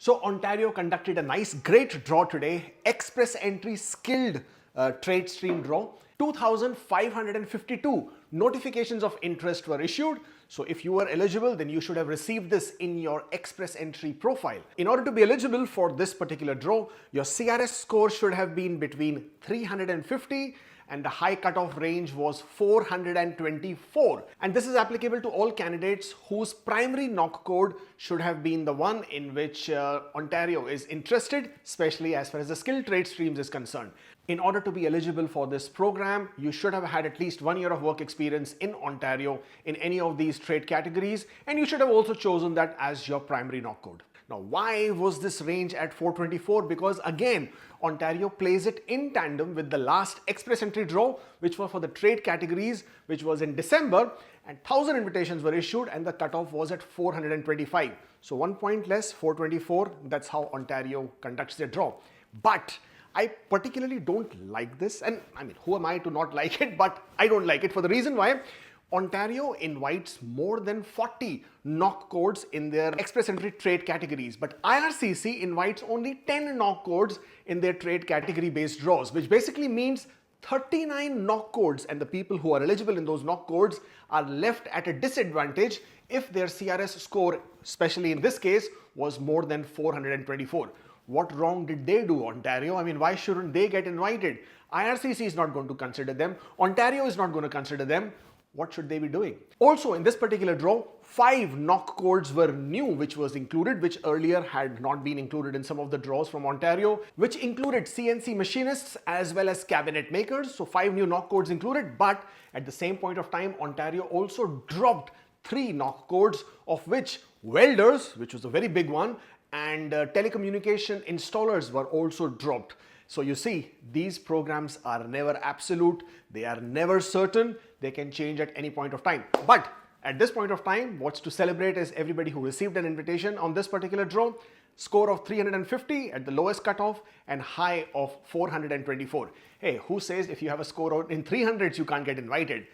So Ontario conducted a nice, great draw today. Express entry skilled trade stream draw. 2,552 notifications of interest were issued. So if you were eligible, then you should have received this in your express entry profile. In order to be eligible for this particular draw, your CRS score should have been between 350 and the high cutoff range was 424. And this is applicable to all candidates whose primary NOC code should have been the one in which Ontario is interested, especially as far as the skilled trade streams is concerned. In order to be eligible for this program, you should have had at least 1 year of work experience in Ontario in any of these trade categories, and you should have also chosen that as your primary NOC code. Now, why was this range at 424? Because again, Ontario plays it in tandem with the last express entry draw, which was for the trade categories, which was in December, and 1,000 invitations were issued and the cutoff was at 425. So 1 point less, 424, that's how Ontario conducts their draw. But I particularly don't like this, and I mean, who am I to not like it, but I don't like it for the reason why Ontario invites more than 40 NOC codes in their express entry trade categories, but IRCC invites only 10 NOC codes in their trade category based draws, which basically means 39 NOC codes, and the people who are eligible in those NOC codes are left at a disadvantage if their CRS score, especially in this case, was more than 424. What wrong did they do, Ontario? I mean, why shouldn't they get invited? IRCC is not going to consider them. Ontario is not going to consider them. What should they be doing? Also, in this particular draw, 5 NOC codes were new, which was included, which earlier had not been included in some of the draws from Ontario, which included CNC machinists as well as cabinet makers. So 5 new NOC codes included, but at the same point of time, Ontario also dropped 3 NOC codes, of which welders, which was a very big one, and telecommunication installers were also dropped. So you see, these programs are never absolute, they are never certain, they can change at any point of time. But at this point of time, what's to celebrate is everybody who received an invitation on this particular draw, score of 350 at the lowest cutoff and high of 424. Hey, who says if you have a score in 300s you can't get invited?